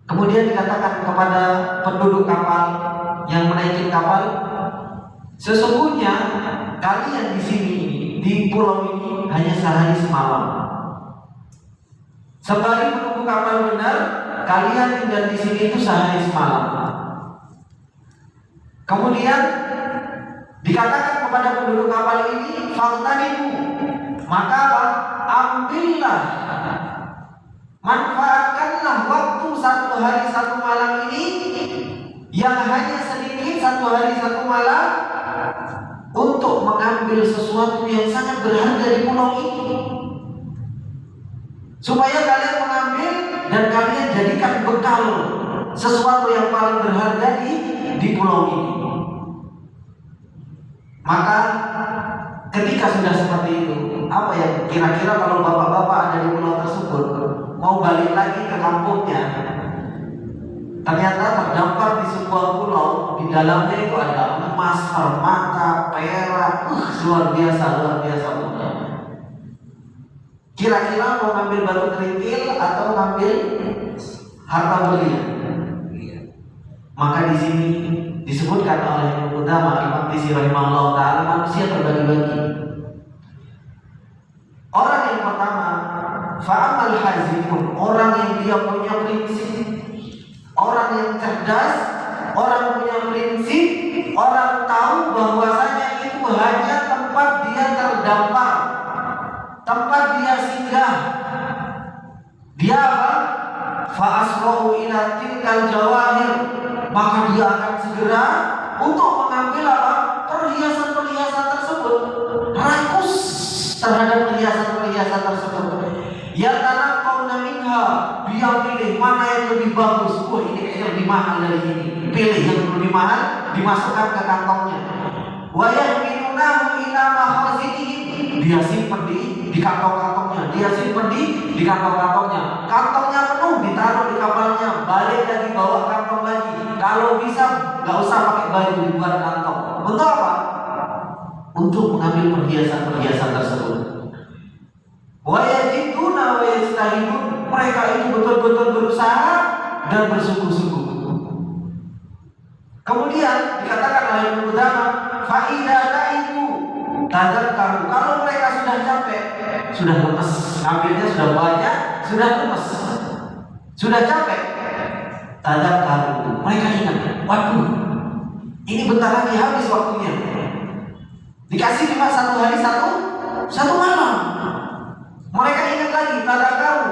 Kemudian dikatakan kepada penduduk kapal yang menaikin kapal, sesungguhnya kalian di sini, di pulau ini hanya sehari semalam. Sembari menunggu kapal benar, kalian tinggal di sini itu sehari semalam. Kemudian dikatakan kepada penduduk kapal ini, "Faltanimu," maka ambillah, manfaatkanlah waktu 1 hari 1 malam ini yang hanya sedikit, 1 hari 1 malam, untuk mengambil sesuatu yang sangat berharga di pulau ini, supaya kalian mengambil dan kalian jadikan bekal sesuatu yang paling berharga di pulau ini. Maka ketika sudah seperti itu, apa yang kira-kira kalau bapak-bapak ada di pulau tersebut mau balik lagi ke kampungnya, ternyata terdampar di sebuah pulau, di dalamnya itu ada emas, permata, perak, luar biasa bukan? Kira-kira mau ngambil batu kerikil atau ngambil harta berlian? Maka di sini disebutkan oleh Ibnu Qudamah Al-Maqdisi rahimahullah taala, manusia terbagi-bagi. Orang yang pertama, fa'amal hazimun, orang yang dia punya prinsip, orang yang cerdas, orang punya prinsip, orang tahu bahwasanya itu hanya tempat dia terdampar, tempat dia singgah. Dia apa? Fa'asra'u ila tilkal jawahir, maka dia akan segera untuk mengambil apa? Perhiasan-perhiasan tersebut, rakus terhadap perhiasan-perhiasan tersebut. Ya tanah kauna minha, dia pilih mana yang lebih bagus. Wah, ini kayaknya lebih mahal dari ini. Pilih yang lebih mahal, dimasukkan ke kantongnya. Wa yahmilunahu ila makhazinihi, dia simpen di kantong-kantongnya. Dia simpen di kantong-kantongnya. Kantongnya penuh, ditaruh di kapalnya. Balik lagi, bawa kantong lagi. Kalau bisa, nggak usah pakai baju, dibuat kantong. Untuk apa? Untuk mengambil perhiasan-perhiasan tersebut. Wa yajiduna wa yastahidun, mereka itu betul-betul berusaha dan bersungguh-sungguh. Kemudian dikatakan oleh Ibnu Qudamah, fa idza ta'ibu tadzakkaru, kalau mereka sudah capek, sudah lemes, ngambilnya sudah banyak, sudah lemes, sudah capek, tadzakkaru, mereka ingat, waduh, ini bentar lagi habis waktunya. Dikasih cuma 1 hari 1 malam. Mereka ingat lagi, tadzakkaru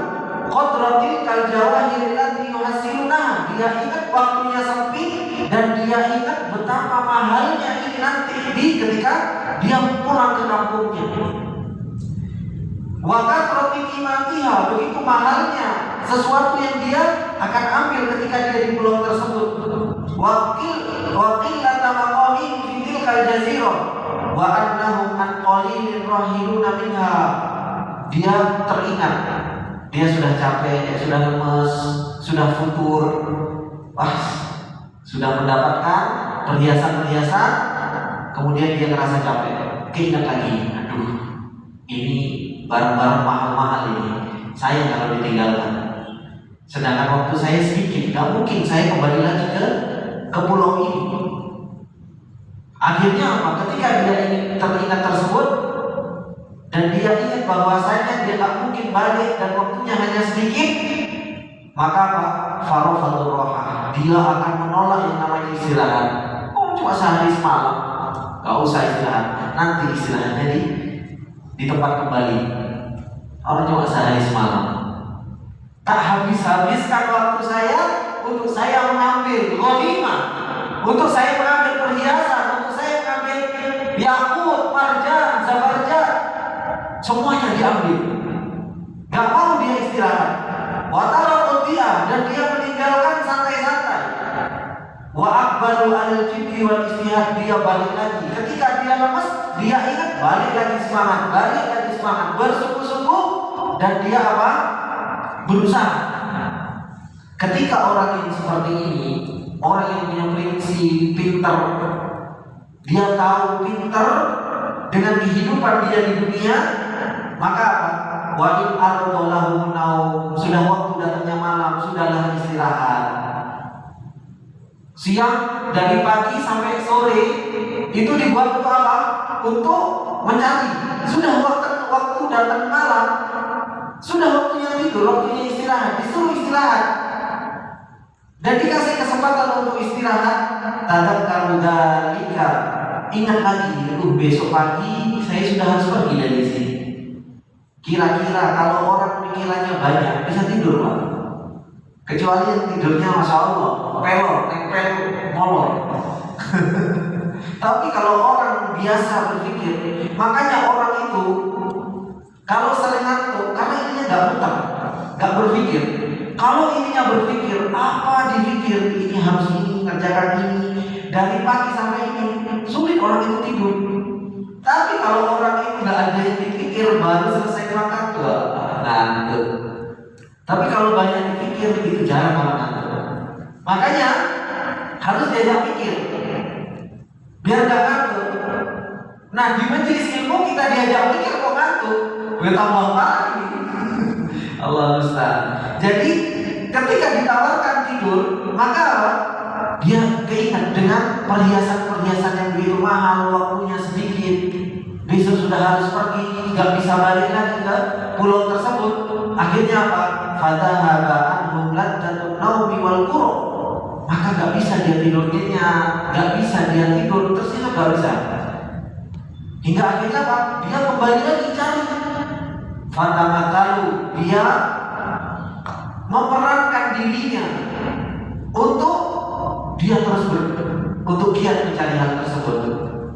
qadratil kal jawahir allati yuhasiluna, dia ingat waktunya sempit dan dia ingat betapa mahalnya ini nanti ketika dia pulang ke kampungnya. Wa kathrati qimatiha, begitu mahalnya sesuatu yang dia akan ambil ketika dia di pulau tersebut. Wa qillata maqamin fi tilkal jazirah wa annahum an qalilin rahiluna minha. Dia teringat, dia sudah capek, sudah lemes, sudah futur, sudah mendapatkan perhiasan-perhiasan, kemudian dia merasa capek, keingat lagi, aduh, ini barang-barang mahal-mahal ini, sayang kalau ditinggalkan. Sedangkan waktu saya sedikit, gak mungkin saya kembali lagi ke pulau ini. Akhirnya apa? Ketika dia teringat tersebut, dan dia ingat bahwasanya dia tak mungkin balik dan waktunya hanya sedikit, maka apa? Farafadur roha, dia akan menolak yang namanya istirahat. Cuma sehari semalam, gak usah istirahat, nanti istirahatnya di tempat kembali. Orang cuma sehari semalam, tak habis-habiskan waktu saya untuk saya mengambil ghanimah, untuk saya mengambil perhiasan, untuk saya mengambil yakut, marjan, zabarjat, semuanya diambil. Gak mau dia istirahat. Wa tarakul dia, dan dia meninggalkan santai-santai. Wa aqbalu alal jiddi wal istihad, dia balik lagi. Ketika dia lemes, dia ingat, balik lagi semangat, bersungguh-sungguh, dan dia apa? Berusaha. Ketika orang yang seperti ini, orang yang punya prinsip, pintar, dia tahu pintar dengan kehidupan dia di dunia, maka apa? Wa in ardalahu naum, sudah waktu datangnya malam, sudahlah istirahat. Siang dari pagi sampai sore itu dibuat untuk apa? Untuk mencari. Sudah waktu datang malam, sudah waktunya tidur, waktunya istirahat, disuruh istirahat. Dan dikasih kesempatan untuk istirahat. Tadzakkaru dzalika, ingat lagi, besok pagi saya sudah harus pergi dari sini. Kira-kira kalau orang pikirannya banyak bisa tidur, Pak? Kecuali yang tidurnya Masya Allah pelor, nempel, molor. Tapi kalau orang biasa berpikir, makanya orang itu kalau sering ngantuk, karena ininya gak mutar, gak berpikir. Kalau ininya berpikir, apa dipikir, ini harus ini, ngerjakan ini, dari pagi sampai ini, sulit orang itu tidur. Tapi kalau orang itu gak ada yang dipikir, baru selesai makan, ngantuk. Tapi kalau banyak dipikir, itu jarang orang ngantuk. Makanya harus diajak pikir, biar gak ngantuk. Nah, di majelis ilmu kita diajak pikir kok ngantuk, tambah parah ini. Allah Ustaz. Jadi ketika ditawarkan tidur, maka apa? Dia keingat dengan perhiasan-perhiasan yang begitu mahal, waktunya sedikit, besok sudah harus pergi, gak bisa balik lagi ke pulau tersebut. Akhirnya apa? Fadhahaba anhum laddatun naumi wal qurra. Maka gak bisa dia tidur nyenyak, gak bisa dia tidur tersirat, gak bisa. Hingga akhirnya apa? Dia kembali lagi cari. Fatamatalu, dia memerankan dirinya untuk dia terus untuk giat mencari hal tersebut.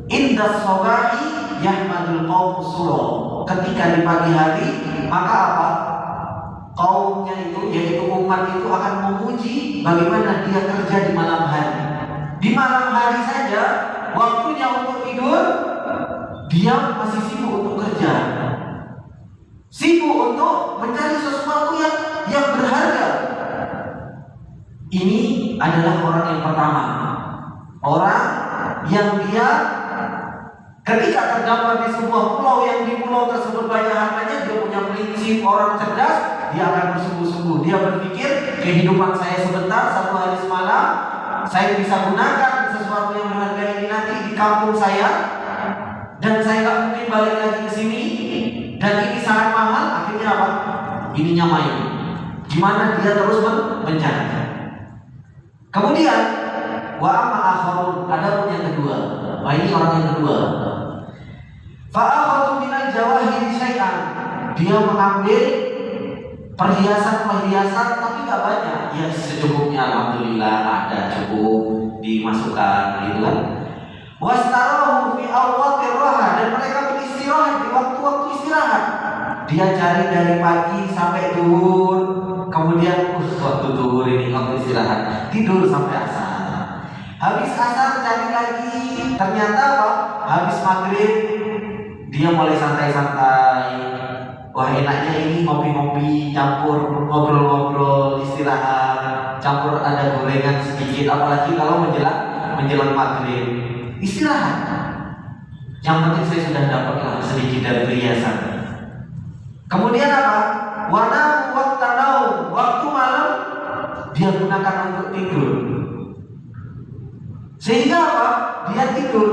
Indas sobahi yahmadul qaum suro. Ketika di pagi hari, maka apa? Kaumnya itu, yaitu umat itu akan memuji bagaimana dia kerja di malam hari. Di malam hari saja, waktunya untuk tidur, dia masih sibuk untuk kerja, sibuk untuk mencari sesuatu yang berharga. Ini adalah orang yang pertama, orang yang dia ketika terdampar di sebuah pulau, yang di pulau tersebut banyak hartanya, dia punya prinsip orang cerdas. Dia akan bersungguh-sungguh, dia berpikir kehidupan saya sebentar, satu hari semalam, saya bisa gunakan sesuatu yang berharga ini nanti di kampung saya, dan saya gak mungkin balik lagi ke sini, dan ini sangat mahal. Akhirnya apa? Ininya main. Gimana dia terus mencari. Kemudian wa amma akharun, ada pun yang kedua. Wah, ini orang yang kedua. Fa akhadhu minal jawahir syai'an. Dia mengambil perhiasan-perhiasan tapi gak banyak. Ya secukupnya, alhamdulillah ada, cukup dimasukkan gitu kan. Wastarahu fi awqatir raha, dan mereka beristirahat di waktu-waktu istirahat. Dia cari dari pagi sampai zuhur, kemudian waktu zuhur ini waktu istirahat, tidur sampai asar. Habis asar cari lagi, ternyata apa? Habis maghrib dia mulai santai-santai. Wah, enaknya ini ngopi-ngopi, campur ngobrol-ngobrol, istirahat, campur ada gorengan sedikit, apalagi kalau menjelang maghrib. Istirahat. Yang penting saya sudah dapatlah sedikit dari perhiasan. Kemudian apa? Wana waktu naum, waktu malam dia gunakan untuk tidur. Sehingga apa? Dia tidur.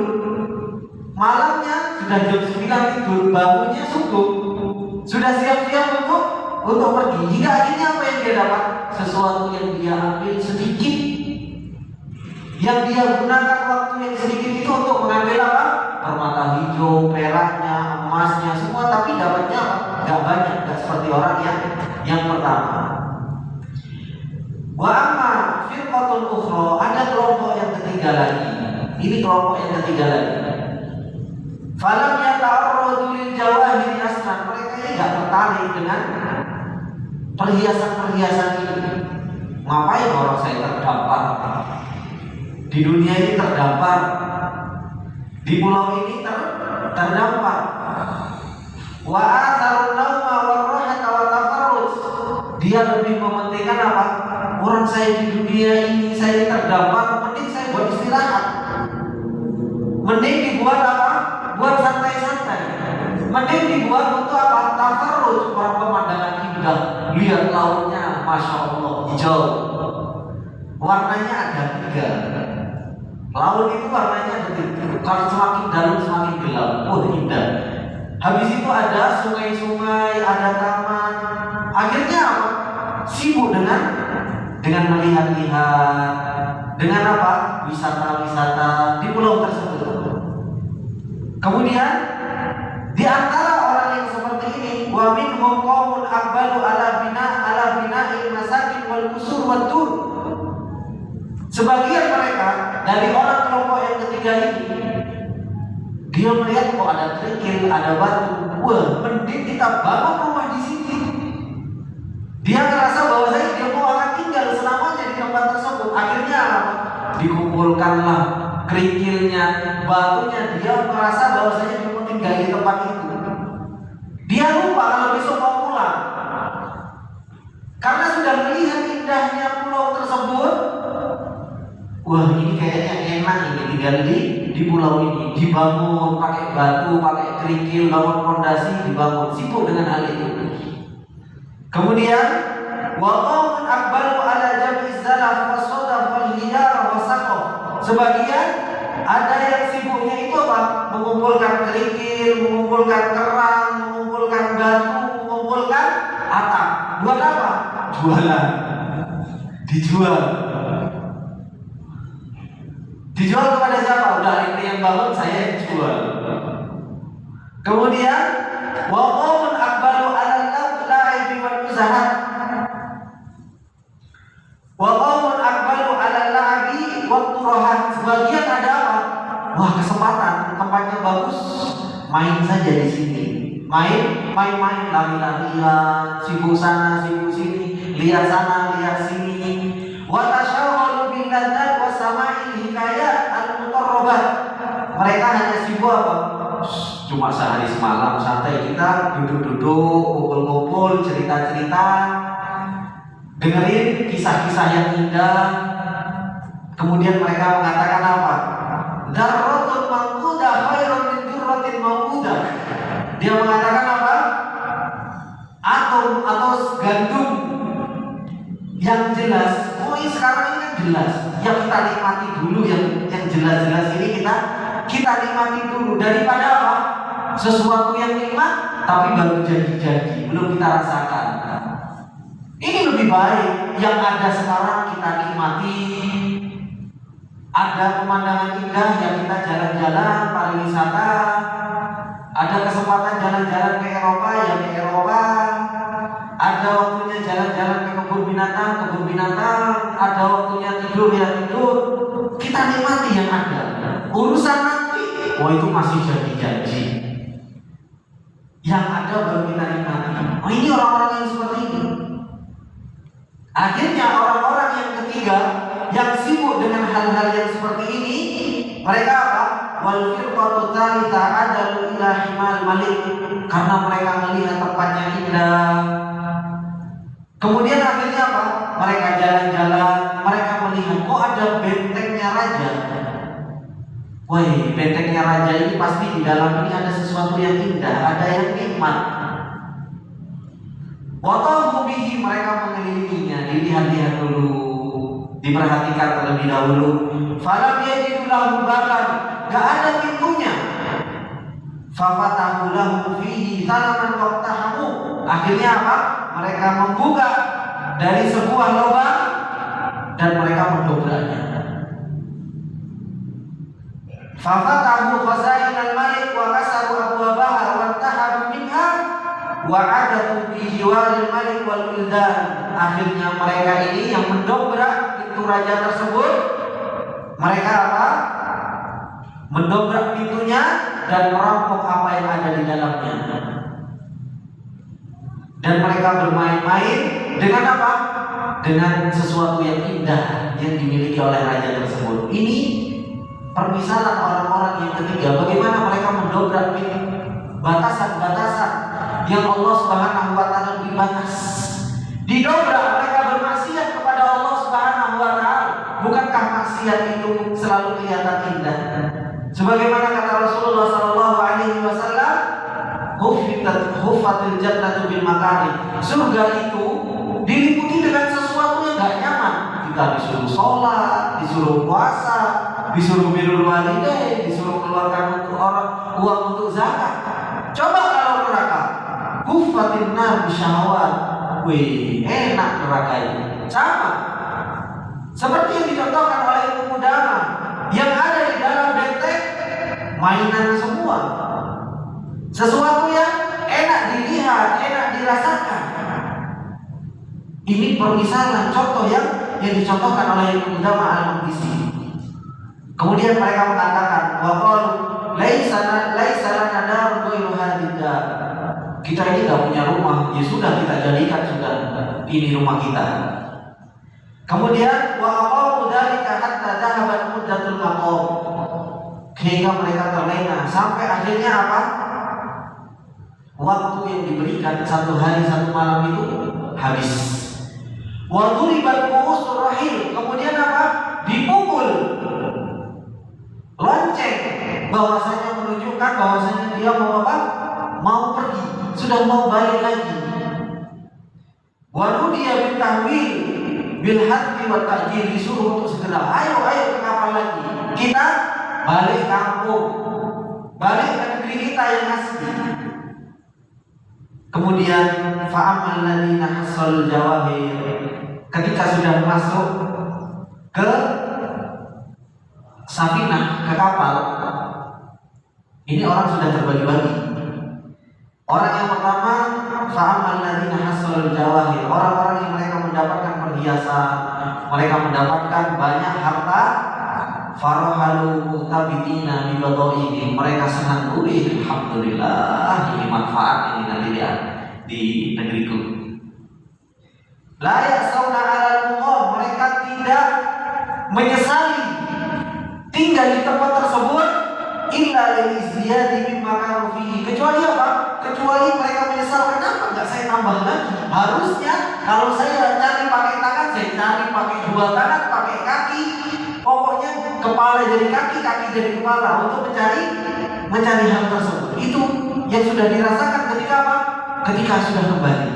Malamnya sudah jam 9 tidur, bangunnya subuh. Sudah siap-siap untuk pergi. Hingga akhirnya apa yang dia dapat? Sesuatu yang dia ambil sedikit, yang dia gunakan waktu yang sedikit itu untuk mengambil apa? Permata hijau, peraknya, emasnya, semua, tapi dapatnya apa? Gak banyak, gak seperti orang yang pertama. Wa amma firqatul ukhra, ada kelompok yang ketiga lagi. Ini kelompok yang ketiga lagi. Falam yata'arradu lil jawahir aslan, mereka ini gak tertarik dengan perhiasan-perhiasan ini. Ngapain orang saya terdampar? Di dunia ini terdampar, di pulau ini terdampar. Wa atharun nauma warrahata wa tafarruj. Dia lebih mementingkan apa? Orang saya di dunia ini, saya terdampar, mending saya buat istirahat. Mending dibuat apa? Buat santai-santai. Mending dibuat untuk apa? Tafarruj, hijau. Warnanya ada 3. Laut itu warnanya ada 3. Kalau semakin dalam semakin gelap. Indah. Habis itu ada sungai-sungai, ada taman. Akhirnya apa? Sibuk dengan melihat-lihat, dengan apa? Wisata-wisata di pulau tersebut. Kemudian di antara orang yang seperti ini, wa minhum qaumun aqbalu ala bina'il masakin wal qusur wad dur. Sebagian mereka dari orang kelompok yang ketiga ini, dia melihat kok ada kerikil, ada batu. Wah, mending kita bangun rumah di sini. Dia merasa bahwasanya dia mau akan tinggal selamanya di tempat tersebut. Akhirnya dikumpulkanlah kerikilnya, batunya. Dia merasa bahwasanya dia mau tinggal di tempat itu. Dia lupa kalau besok mau pulang. Karena sudah melihat indahnya pulau tersebut. Wah, ini kayaknya enak ini tinggal di pulau ini. Dibangun pakai batu, pakai kerikil, bangun fondasi, dibangun. Sibuk dengan hal itu. Kemudian wa qaumun aqbalu ala jam'i zalaf wa sadaf wal hijar wa saqaf. Sebagian ada yang sibuknya itu apa? Mengumpulkan kerikil, mengumpulkan kerang, mengumpulkan batu, mengumpulkan atap. Buat apa? Jualan. Dijual kepada siapa? Udah ini yang bangun, saya yang jual. Kemudian wa qaumun aqbalu ala al-la'ibi wal muzahat. Wa qaumun aqbalu ala al-la'ibi wat turahat. Sebagian ada apa? Wah, kesempatan, tempatnya bagus, main saja di sini. Main, lari-larian, sibuk sana, sibuk sini, lihat sana, lihat sini. Wa tashawwalu bil ladzat wa sama'il hikayat al-mutarrabah. Mereka hanya sibuk apa? Cuma sehari semalam santai, kita duduk-duduk, kumpul-kumpul, cerita-cerita, dengerin kisah-kisah yang indah. Kemudian mereka mengatakan apa? Darratun mawqudah khairun min durratin mawqudah. Dia mengatakan apa? Atom atau gandum yang jelas. Oh, ini sekarang ini kan jelas. Yang kita nikmati dulu, yang jelas-jelas ini kita nikmati dulu daripada apa? Sesuatu yang nikmat tapi baru jadi-jadi, belum kita rasakan. Ini lebih baik yang ada sekarang kita nikmati. Ada pemandangan indah yang kita jalan-jalan, pariwisata. Ada kesempatan jalan-jalan ke Eropa, ya ke Eropa. Ada waktunya jalan-jalan ke kebun binatang. Ada waktunya tidur, ya tidur. Kita nikmati yang ada. Urusan nanti, itu masih janji-janji. Yang ada baru kita nikmati. Ini orang-orang yang seperti ini. Akhirnya orang-orang yang ketiga yang sibuk dengan hal-hal yang seperti ini, mereka apa? Wal firqatu tsalitsa adalu ila himal malik, karena mereka melihat tempatnya indah. Kemudian akhirnya apa? Mereka jalan-jalan, mereka melihat kok ada bentengnya raja. Woi, bentengnya raja ini pasti di dalam ini ada sesuatu yang indah, ada yang nikmat. Watahu bihi, mereka mengelilinginya, dilihat-lihat dulu, diperhatikan terlebih dahulu. Falam yajidu lahu baban, gak ada pintunya. Fafatahu lahu fihi salaman waqtahamu. Akhirnya apa? Mereka membuka dari sebuah lubang dan mereka mendobraknya. Fafatahu khazainal malik wa kasaru abwabaha wa tahabu minha wa adatu bi jiwaril malik wal wildan. Akhirnya mereka ini yang mendobrak pintu raja tersebut, mereka apa? Mendobrak pintunya dan merampok apa yang ada di dalamnya. Dan mereka bermain-main dengan apa? Dengan sesuatu yang indah yang dimiliki oleh raja tersebut. Ini permisalan orang-orang yang ketiga, bagaimana mereka mendobrak batasan-batasan yang Allah Subhanahu wa taala beri batas. Didobrak, mereka bermaksiat kepada Allah Subhanahu wa taala. Bukankah maksiat itu selalu kelihatan indah? Sebagaimana kata Rasulullah sallallahu alaihi wasallam, huffatil jannatu bil makari. Surga itu diliputi dengan sesuatu yang enggak kita disuruh sholat, disuruh puasa, disuruh birrul walidain, disuruh keluarkan untuk uang untuk zakat. Coba kalau neraka, huffatin nar bisyahawat, wih enak neraka ini. Sama seperti yang dicontohkan oleh Ibnu Qudamah, yang ada di dalam benteng mainan semua, sesuatu yang enak dilihat, enak dirasakan. Ini permisalan contoh yang dicontohkan oleh Ibnu Qudamah al-Maqdisi. Kemudian mereka mengatakan, wa qalu laisa lana darun ghairu hadida. Kita ini tidak punya rumah, ya sudah kita jadikan sudah ini rumah kita. Kemudian wa aqamu dzalika hatta dhahabat muddatul maqam. Hingga mereka terlena sampai akhirnya apa? Waktu yang diberikan 1 hari 1 malam itu habis. Wa duribat qu'usur rahil. Kemudian apa? Dipukul lonceng, bahwasanya menunjukkan bahwasanya dia mau apa? Mau pergi, sudah mau balik lagi. Wa nudiya bil tahwil bil hadfi wa ta'jil, disuruh untuk segera ayo ke kapal lagi, kita balik kampung, balik ke negeri kita yang asli. Kemudian fa'amal ladina hasul jawahir, ketika sudah masuk ke safinah, ke kapal, ini orang sudah terbagi-bagi. Orang yang pertama, fa'amal ladina hasul jawahir, orang-orang yang mereka mendapatkan perhiasan, mereka mendapatkan banyak harta. Farahalu mutabidina bi badaihi, mereka senang, alhamdulillah ini manfaat ini nanti di negeriku. La yasawna 'alal muqam, mereka tidak menyesali tinggal di tempat tersebut illa lil izdiyadi mimma kanu fihi, kecuali apa? Kecuali mereka menyesal, kenapa enggak saya tambah lagi? Harusnya kalau saya cari pakai tangan, saya cari pakai 2 tangan, pakai kaki, pokoknya kepala jadi kaki, kaki jadi kepala untuk mencari hal tersebut. Itu yang sudah dirasakan ketika apa? Ketika sudah kembali.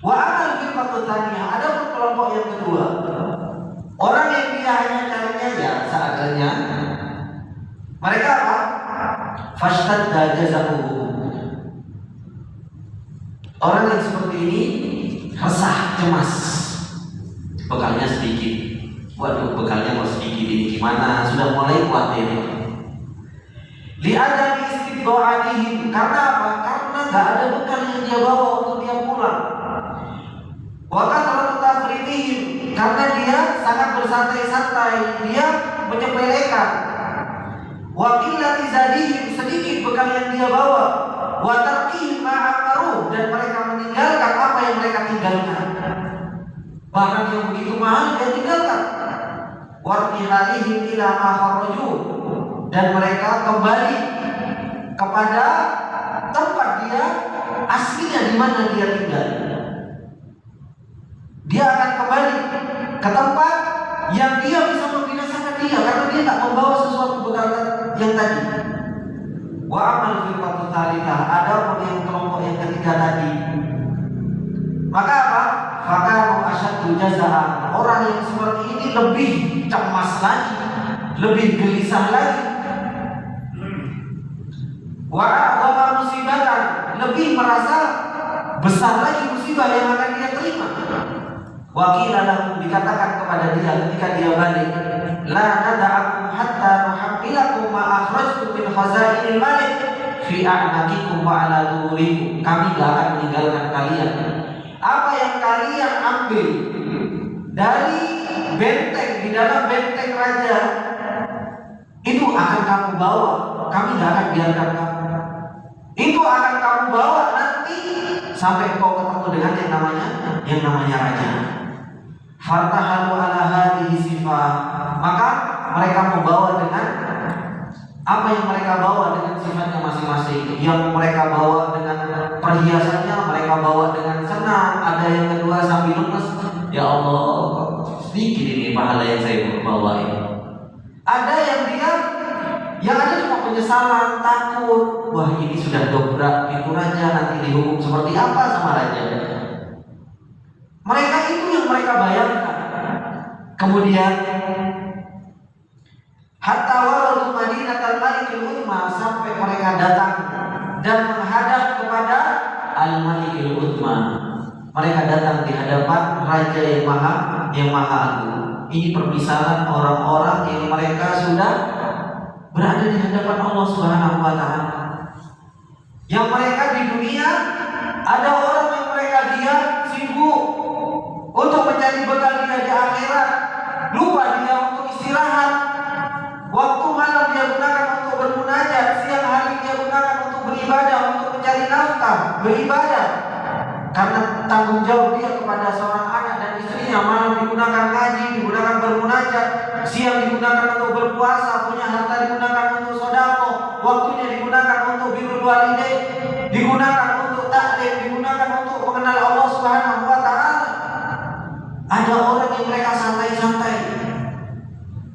Wa amal firqatu tsaniyah, ada kelompok yang kedua. Orang yang dia hanya carinya ya seadanya. Mereka apa? Fashtadda jazaohu. Orang yang seperti ini resah, cemas. Bekalnya sedikit. Waduh, bekalnya kok sedikit ini gimana? Sudah mulai khawatir. Li'adami istibda'atihim, karena apa? Karena gak ada bekal yang dia bawa untuk dia pulang. Wa kathratu tafritihim, karena dia sangat bersantai-santai, dia menyepelekan. Wa qillati zadihim, sedikit bekal yang dia bawa. Wa tarkihim ma'amaruh, dan mereka meninggalkan apa yang mereka tinggalkan. Barang yang begitu mahal dia tinggalkan. Wartihalihim ila ma kharaju, dan mereka kembali kepada tempat dia aslinya di mana dia tinggal. Dia akan kembali ke tempat yang dia bisa membinasakan dia, karena dia tak membawa sesuatu bekal yang tadi. Wa amal firqatu tsalitsah, ada pun yang kelompok yang ketiga tadi. Maka apa? Fakanu asyaddu jazaan, orang yang seperti ini lebih cemas lagi, lebih gelisah lagi. Wa a'dhama musibatan, lebih merasa besar lagi musibah yang akan dia terima. Wa qila lahum, dikatakan kepada dia ketika dia balik, la nada'akum hatta nuhammilakum ma akhrajtum min khazainil malik fi a'naqikum wa ala dhuhurikum, kami gak akan meninggalkan kalian. Apa yang kalian ambil dari benteng, di dalam benteng raja, itu akan kamu bawa, kami gak akan biarkan kamu. Itu akan kamu bawa nanti sampai kau ketemu dengan yang namanya raja. Fartahalu ala hadhihi sifat, maka mereka membawa dengan apa yang mereka bawa dengan sifatnya masing-masing. Yang mereka bawa dengan perhiasannya, mereka bawa dengan senang. Ada yang kedua sambil lemes, ya Allah, sedikit ini pahala yang saya bawa ini. Ada yang dia, yang ada cuma penyesalan, takut. Wah, ini sudah dobrak pintu raja, nanti dihukum seperti apa sama raja. Mereka itu yang mereka bayangkan. Kemudian hatta waradu Madinatul Malikil Utsma, sampai mereka datang dan menghadap kepada Al-Malikil Utsma. Mereka datang di hadapan Raja yang Maha Agung. Ini permisalan orang-orang yang mereka sudah berada di hadapan Allah Subhanahu wa taala. Yang mereka di dunia ada orang yang mereka lihat sibuk untuk mencari bekal dia di akhirat, lupa dia untuk istirahat. Waktu malam dia gunakan untuk bermunajat, siang hari dia gunakan untuk beribadah, untuk mencari nafkah, beribadah. Karena tanggung jawab dia kepada seorang anak dan istrinya, malam digunakan ngaji, digunakan bermunajat, siang digunakan untuk berpuasa, punya harta digunakan untuk sedekah, waktunya digunakan untuk birrul walidain, digunakan untuk taklim, digunakan untuk mengenal Allah Subhanahu wa taala. Ada orang yang mereka santai-santai.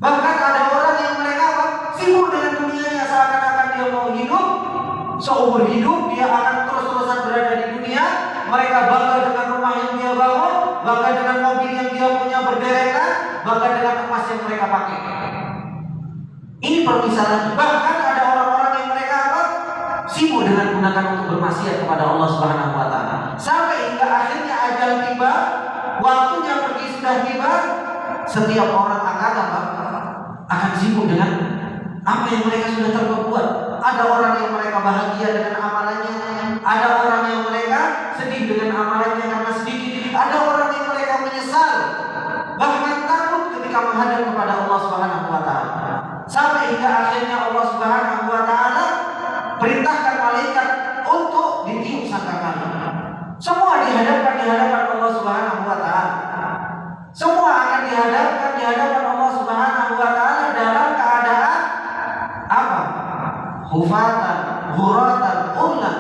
Bahkan ada orang yang mereka sibuk dengan dunianya, seakan-akan dia mau hidup seumur hidup, dia akan terus-terusan berada di dunia. Mereka bangga dengan rumah yang dia bangun, bangga dengan mobil yang dia punya berderekan, bangga dengan emas yang mereka pakai. Ini permisalan. Bahkan ada orang-orang yang mereka sibuk dengan gunakan untuk bermaksiat kepada Allah Subhanahu wa taala. Sampai hingga akhirnya ajal tiba, waktunya pergi sudah tiba, setiap orang akan sibuk dengan apa yang mereka sudah terbuat. Ada orang yang mereka bahagia dengan amalannya, ada orang yang mereka sedih dengan amalannya karena sedikit, ada orang yang mereka menyesal, bahkan takut ketika menghadap kepada Allah Subhanahu wa taala. Sampai hingga akhirnya Allah Subhanahu wa taala perintahkan malaikat untuk ditiup sangkakala. Semua dihadapkan di hadapan Allah Subhanahu wa taala. Semua akan dihadapkan di hadapan Allah Subhanahu wa taala dalam keadaan apa? Hufatan, huratan, ulan.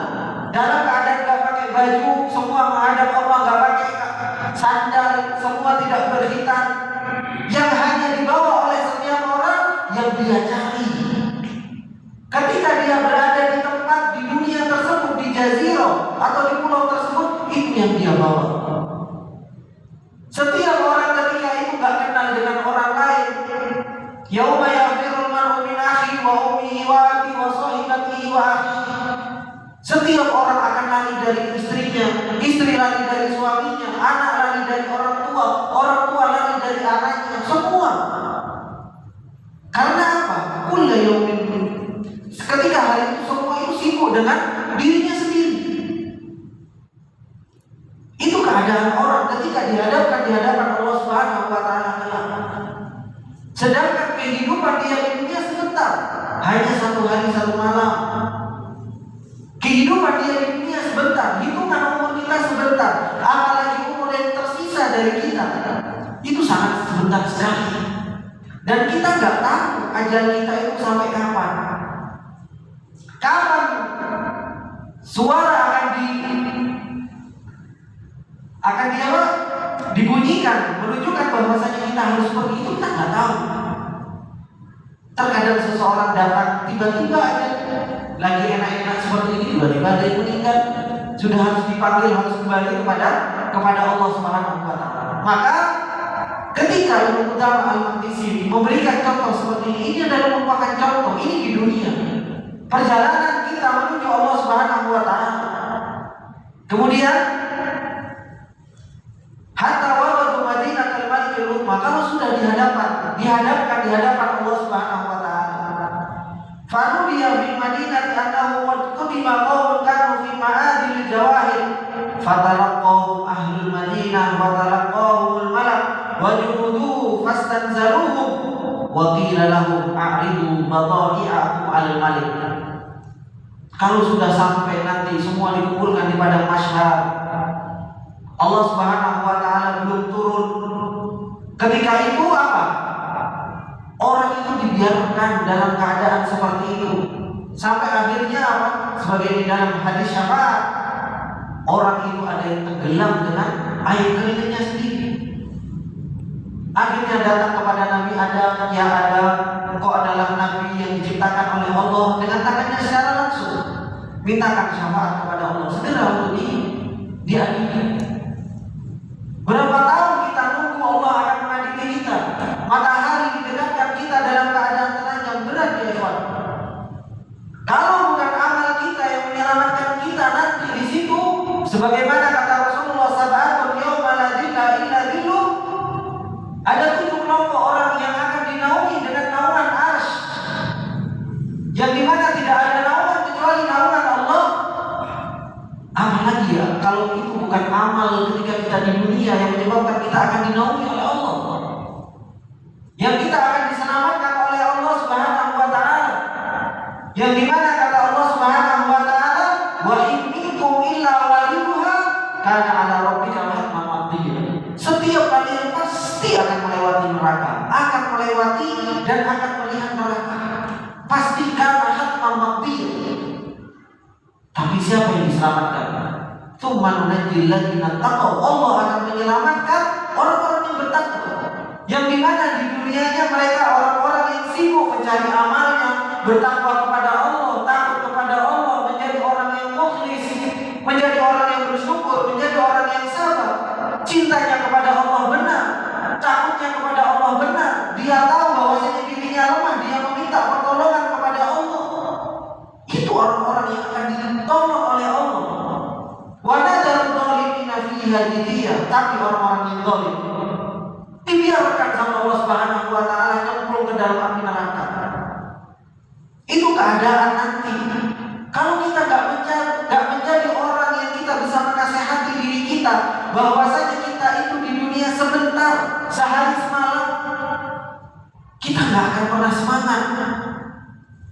Dalam keadaan enggak pakai baju, semua menghadap Allah, enggak pakai sandal, semua tidak berhitan. Yang hanya dibawa oleh setiap orang yang dia cari. Ketika dia berada di tempat di dunia tersebut, di jazirah atau di pulau tersebut, itu yang dia bawa. Setiap orang ketika itu gak kenal dengan orang lain. Yauma yafirul mar'u min akhihi wa ummihi wa abihi wa sahibatihi wa akhihi. Setiap orang akan lari dari istrinya, istri lari dari suaminya, anak lari dari orang tua lari dari anaknya, semua. Karena apa? Kullu yaumin. Ketika hari itu semua itu sibuk dengan dirinya sendiri. Itu keadaan orang ketika dihadapkan di hadapan Allah Subhanahu wa taala. Sedangkan kehidupan dia di dunia sebentar, hanya 1 hari 1 malam. Kehidupan dia di dunia sebentar, hitungan umur kita sebentar, apalagi umur yang tersisa dari kita, itu sangat sebentar sekali. Dan kita nggak tahu ajal kita itu sampai kapan. Kapan suara akan dibunyikan menunjukkan bahwasanya kita harus pergi, itu kita nggak tahu. Terkadang seseorang datang tiba-tiba aja lagi enak-enak seperti ini, tiba-tiba ada yang meninggal, sudah harus dipanggil, harus kembali kepada Allah Subhanahu wa taala. Maka ketika Imam Utama Al-Maqdisi memberikan contoh seperti ini adalah merupakan contoh ini di dunia. Perjalanan kita menuju Allah Subhanahu wa taala. Kemudian hatta waradu Madinatul Malikil Utsma, kalau sudah dihadapkan di hadapan Allah Subhanahu wa taala. Fanudiya fil Madinati annahu qad qadima qaumun kanu fi ma'adil jawahir fatalaqahum ahlul Madinah wa talaqahumul malak wa junuduhu fastanzaruhum wa qila lahum a'ridu bata'i'akum al-malik. Kalau sudah sampai nanti semua dikumpulkan di padang mahsyar, Allah Subhanahu wa taala belum turun. Ketika itu apa? Orang itu dibiarkan dalam keadaan seperti itu sampai akhirnya apa? Sebagai di dalam hadis syafaat, orang itu ada yang tenggelam dengan air keringnya sendiri. Akhirnya datang kepada Nabi Adam, ya Adam, engkau adalah Nabi yang diciptakan oleh Allah, dengan tangannya secara langsung mintakan syafaat kepada Allah, segera untuk diadili. Berapa tahun kita nunggu Allah akan mengadili kita? Matahari didekatkan kita dalam keadaan tenang yang berat ya ikhwan. Kalau bukan amal kita yang menyelamatkan kita nanti di situ, sebagaimana kata Rasulullah SAW, yauma la dzilla illa dzilluh, ada 7 kelompok orang yang akan dinaungi dengan naungan arsy, yang dimana tidak ada naungan kecuali naungan Allah. Apalagi ya kalau itu bukan amal ketika kita di dunia yang menyebabkan kita akan dinaungi oleh Allah, yang kita akan diselamatkan oleh Allah Subhanahu wa taala, yang dimana kata Allah Subhanahu wa taala, wa in minkum illa waliduha kana ala rabbika hatman maqdiya. Setiap kalian pasti akan melewati neraka, akan melewati dan akan melihat neraka. Pasti kana hatman maqdiya. Tapi siapa yang diselamatkan? Tsumma nunajjil ladzina taqaw. Allah akan menyelamatkan orang-orang yang bertakwa, yang dimana di dunianya mereka orang-orang yang sibuk mencari amalnya, bertakwa kepada Allah, takut kepada Allah, menjadi orang yang mukhlis, menjadi orang yang bersyukur, menjadi orang yang sabar, cintanya kepada Allah benar, takutnya kepada Allah benar. Dia tahu bahwasanya dirinya lemah, dia meminta pertolongan kepada Allah. Itu orang-orang yang akan ditolong oleh Allah. Wa nadzarul zalimina fiha jithiya. Tapi orang-orang yang zalim dibiarkan sama Allah Subhanahu wa taala nyemplung ke dalam api neraka. Itu keadaan nanti. Kalau kita nggak menjadi orang yang kita bisa menasehati diri kita bahwasanya kita itu di dunia sebentar, sehari semalam, kita nggak akan pernah semangat.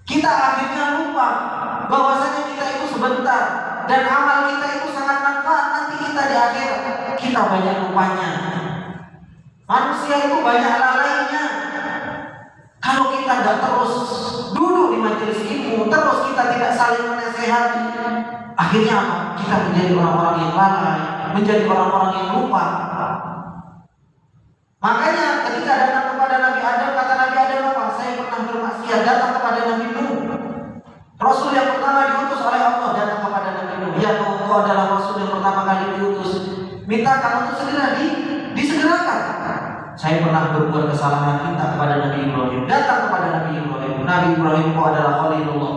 Kita akhirnya lupa bahwasanya kita itu sebentar dan amal kita itu sangat manfaat nanti kita di akhirat. Kita banyak lupanya. Manusia itu banyak lalainya. Kalau kita nggak terus duduk di majelis ilmu, terus kita tidak saling menasehati, akhirnya apa? Kita menjadi orang-orang yang lalai, menjadi orang-orang yang lupa. Makanya ketika datang kepada Nabi Adam, kata Nabi Adam apa? Saya pernah bermaksiat. Datang kepada Nabi Nuh, Rasul yang pertama diutus oleh Allah, datang kepada Nabi Nuh. Ya Nuh, engkau adalah Rasul yang pertama kali diutus. Mintakan untuk segera disegerakan. Saya pernah berbuat kesalahan, minta kepada Nabi Ibrahim. Datang kepada Nabi Ibrahim. Nabi Ibrahim, engkau adalah Khalilullah.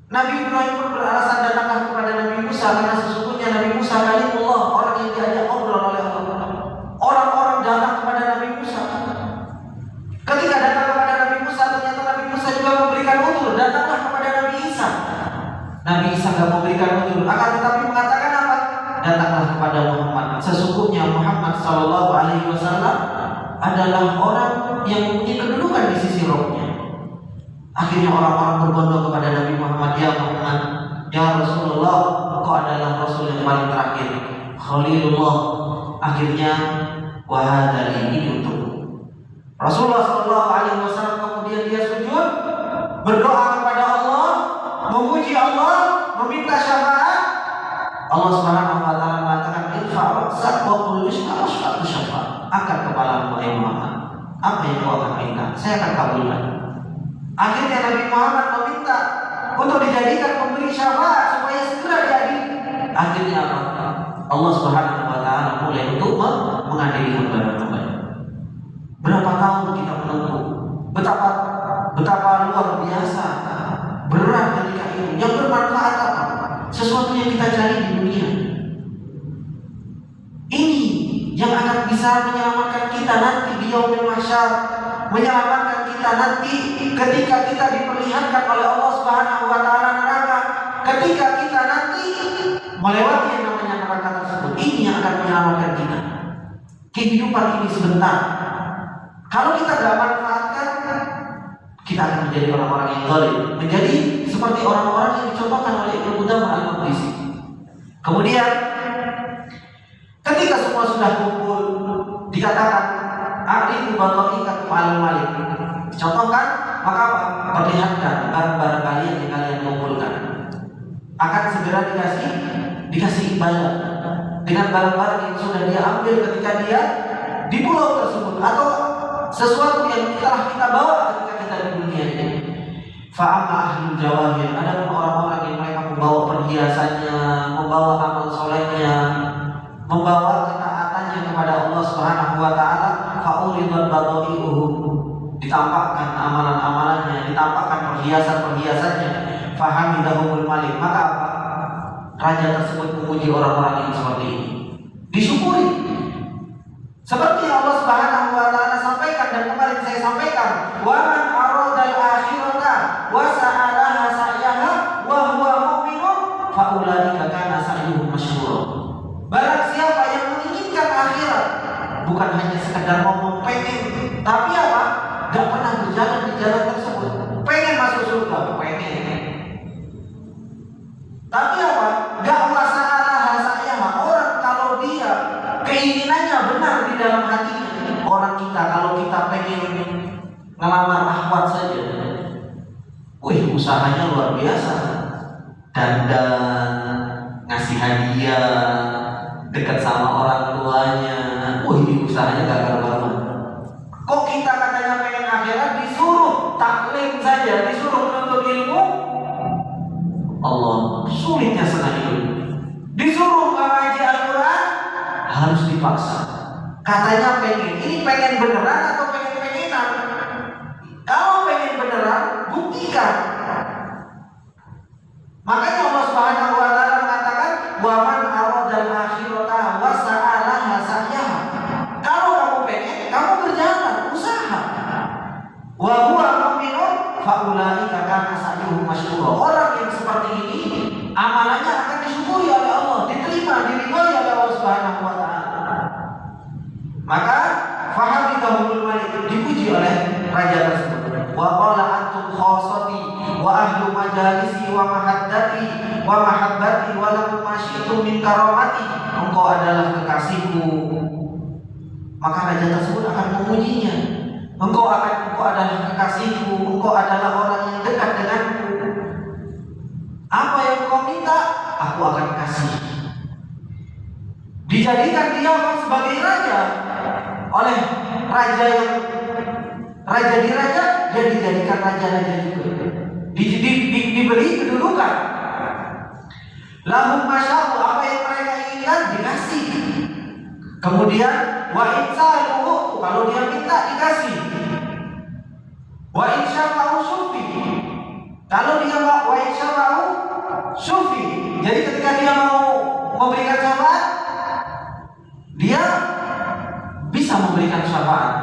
Nabi Ibrahim pun beralasan datanglah kepada Nabi Musa, karena sesungguhnya Nabi Musa Khalilullah, orang yang diajak ngobrol oleh Allah. Orang-orang datang kepada Nabi Musa. Ketika datang kepada Nabi Musa, ternyata Nabi Musa juga memberikan udzur. Datanglah kepada Nabi Isa. Nabi Isa tidak memberikan udzur, akan tetapi mengatakan apa? Datanglah kepada Muhammad. Sesungguhnya Muhammad Sallallahu Alaihi Wasallam adalah orang yang mempunyai kedudukan di sisi rohnya. Akhirnya orang-orang berbondong kepada Nabi Muhammad. Ya Muhammad, ya Rasulullah, engkau adalah Rasul yang paling terakhir, Khalilullah. Akhirnya wahadali, ini untuk Rasulullah Sallallahu Alaihi Wasallam. Kemudian dia sujud, berdoa kepada Allah, memuji Allah, meminta syafaat. Allah Subhanahu wa taala mengatakan, "Irfa' ra'sak wa qul yusma' wasfa'tu syafaat." Angkat kepalamu wahai Muhammad. Apa yang kau akan minta? Saya akan kabulkan. Akhirnya Nabi Muhammad meminta untuk dijadikan pemberi syafaat supaya segera diadili. Akhirnya apa? Allah Subhanahu wa taala mulai untuk mengadili hamba-hambanya. Berapa tahun kita menunggu? Betapa luar biasa berat ketika itu. Yang bermanfaat apa? Sesuatu yang kita cari di dunia. Ini yang akan bisa menyelamatkan kita nanti di yaumil mahsyar, menyelamatkan kita nanti ketika kita diperlihatkan oleh Allah Subhanahu wa taala neraka, ketika kita nanti melewati yang namanya neraka tersebut. Ini yang akan menyelamatkan kita. Kehidupan ini sebentar. Kalau kita tidak manfaatkan, kita akan menjadi orang-orang yang zalim, menjadi seperti orang-orang yang dicontohkan oleh Ibnu Qudamah al-Maqdisi. Kemudian ketika semua sudah kumpul, dikatakan a'ridu bataika ma'al malik. Contohkan, maka perlihatkan barang-barang kalian yang kalian kumpulkan. Akan segera dikasih imbalan dengan barang-barang yang sudah dia ambil ketika dia di pulau tersebut, atau sesuatu yang telah kita bawa ketika kita di dunia ini. Fa'ama ahlul jawahir, ada orang-orang yang mereka membawa perhiasannya, membawa amal solehnya, membawa ketaatannya kepada Allah Subhanahu wa taala, fa'uridat badai'uhum, ditampakkan amalan-amalannya, ditampakkan perhiasan-perhiasannya, fahamidahumul malik, maka apa? Raja tersebut memuji orang-orang yang seperti ini, disyukuri. Seperti yang Allah Subhanahu wa taala sampaikan dan kemarin saya sampaikan, wa man aradal akhirata wa sa'alaha sa'yaha wa huwa mu'minun fa ulaika kana sa'yuhum masyhura. Barang siapa yang menginginkan akhirat, bukan hanya sekedar ngomong pengen, tapi apa? Gak pernah berjalan di jalan tersebut. Pengen masuk surga, pengen. Tapi apa? Gak wasa'alaha sa'yaha. Orang kalau dia keinginannya benar di dalam hatinya. Orang kita kalau kita pengen ngelamar akhwat saja, wih, usahanya luar biasa. Dandan, ngasih hadiah, dekat sama orang tuanya, wih, usahanya gak karuan. Kok kita katanya pengen akhirat disuruh taklim saja, disuruh menuntut ilmu, Allah sulitnya setengah hidup. Disuruh mengaji Al-Quran harus dipaksa. Katanya pengen, ini pengen beneran atau pengen-pengenan? Kalau pengen beneran, buktikan. Makanya Allah Subhanahu wa taala mengatakan, wa man aradal akhirata wa sa'alaha sa'yaha. Kalau kamu pengen, kamu berjalan, usaha. Wa huwa mu'minun fa ulaika kana sa'yuhum masyhura. Orang yang seperti ini amalannya akan disyukuri oleh Allah, diterima, diridhoi oleh Allah Subhanahu wa taala. Maka fahamidahumul malik, dipuji oleh raja tersebut. Wa qala antum khasati wa ahlu majalisi wa mahaddati wa mahabbati wa lakum masyitum min karamati. Engkau adalah kekasihku. Maka raja tersebut akan memujinya. Engkau adalah kekasihku, engkau adalah orang yang dekat denganku. Apa yang kau minta, aku akan kasih. Dijadikan dia sebagai raja oleh raja yang raja diraja, dia dijadikan raja-raja juga. Diberi kedudukan. Lahum masya'u, apa yang mereka inginkan dikasih. Kemudian wa insaluhu, kalau dia minta dikasih. Wa insya'u sufi, kalau dia mau wa insya'u sufi, jadi ketika dia mau memberikan syafaat, dia bisa memberikan syafaat.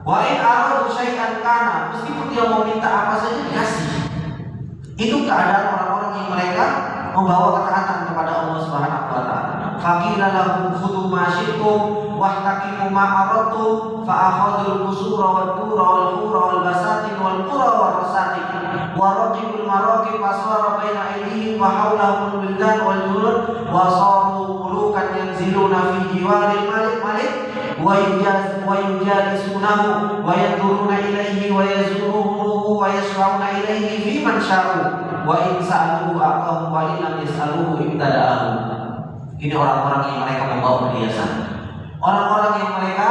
Wa in aradu syai'an kana, meskipun dia mau minta apa saja dikasih. Itu keadaan orang-orang yang mereka membawa ketaatan kepada Allah Subhanahu wa taala. Faqila lahum khudhu ma syi'tum wahtaqimu ma aradtum fa akhadul qusura wad dura wal qura wal basatin wal qura war rasatin wa raqibul maraqib fasara baina aydihim wa hawlahum bildan wal julud wa saru mulukan yanziluna fi jiwaril malik wa yujalisunahu wa yaduruna ilaihi wa yazuruhu wa yashfa'una ilaihi fi man sya'u wa in sa'aluhu aqahu wa in lam yas'aluhu ibtada'ahu. Ini orang-orang yang mereka membawa perhiasan, orang-orang yang mereka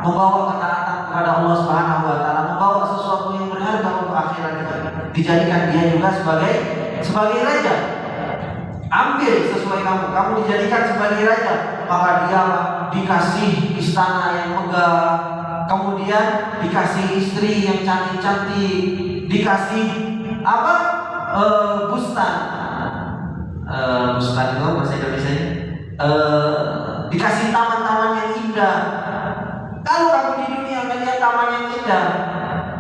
membawa ketaatan kepada Allah Subhanahu wa taala, membawa sesuatu yang berharga untuk akhirat kita. Dijadikan dia juga sebagai raja. Ambil sesuai kamu dijadikan sebagai raja, maka dia dikasih istana yang megah, kemudian dikasih istri yang cantik-cantik, dikasih bustan. Bustan itu bahasa Indonesia. Dikasih taman-taman yang indah. Kalau kamu di dunia melihat taman yang indah,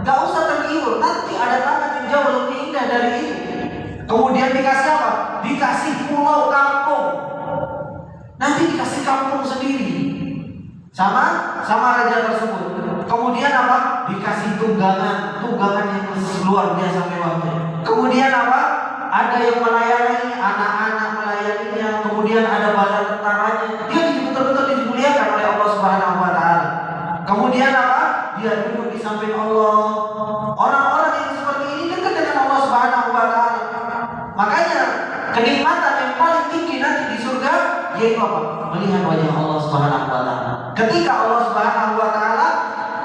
gak usah tergiur, nanti ada taman yang jauh lebih indah dari itu. Kemudian dikasih apa? Dikasih pulau kampung. Nanti dikasih kampung sendiri sama raja tersebut. Kemudian apa? Dikasih tunggangan yang luar biasa mewahnya. Kemudian apa? Ada yang melayani, anak-anak melayaninya. Kemudian ada bala tentaranya. Dia betul-betul dimuliakan oleh Allah Subhanahu wa taala. Kemudian apa? Dia duduk di samping Allah. Orang-orang yang seperti ini dekat dengan Allah Subhanahu wa taala. Makanya kenikmatan yang paling tinggi nanti di surga yaitu apa? Melihat wajah Allah Subhanahu wa taala. Ketika Allah Subhanahu wa taala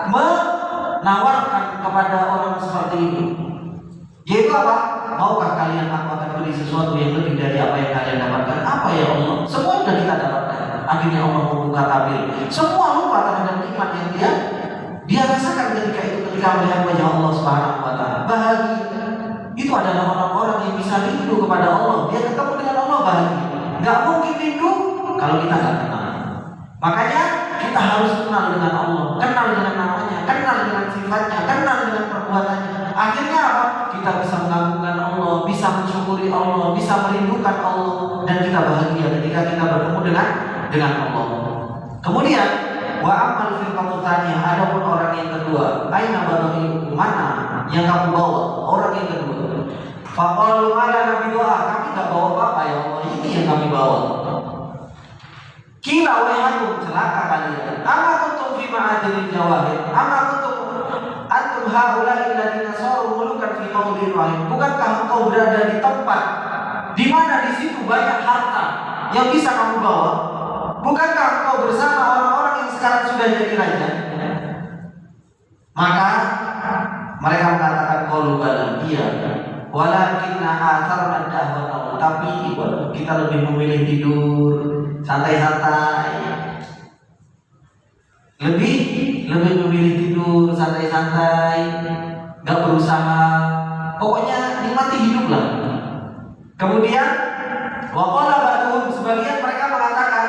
menawarkan kepada orang seperti ini, yaitu apa? Maukah kalian aku akan beri sesuatu yang lebih dari apa yang kalian dapatkan? Apa ya Allah? Semua sudah kita dapatkan. Akhirnya Allah membuka tabir. Semua lupa terhadap nikmat yang dia rasakan ketika melihat wajah Allah Subhanahu wa taala. Bahagia. Itu adalah orang-orang yang bisa rindu kepada Allah. Dia ketemu dengan Allah bahagia. Enggak mungkin rindu kalau kita enggak kenal. Makanya kita harus kenal dengan Allah, kenal dengan namanya, kenal dengan sifatnya, kenal dengan perbuatannya. Akhirnya apa? Kita bisa mengagungkan Allah, bisa mensyukuri Allah, bisa merindukan Allah, dan kita bahagia ketika kita bertemu dengan Allah. Kemudian wa amal firqatu tsaniyah, adapun orang yang kedua, aina badhi, mana yang kamu bawa? Orang yang kedua. Faqalu ala nabi doa, kami enggak bawa apa-apa ya Allah, ini yang kami bawa. Kila wahyakum, celaka kalian. Ama kuntum fi ma'adil jawahir, ama kuntum antum haula'i alladziina saru mulukan fi mawdi'in wahid. Bukankah engkau berada di tempat di mana di situ banyak harta yang bisa kamu bawa? Bukankah engkau bersama orang-orang yang sekarang sudah jadi raja? Maka mereka mengatakan qalu bala, iya. Walakinna atharna dahwa, tapi kita lebih memilih tidur santai-santai. Lebih memilih tidur santai-santai, nggak berusaha, pokoknya nikmati hidup lah. Kemudian waqala ba'dhum, sebagian mereka mengatakan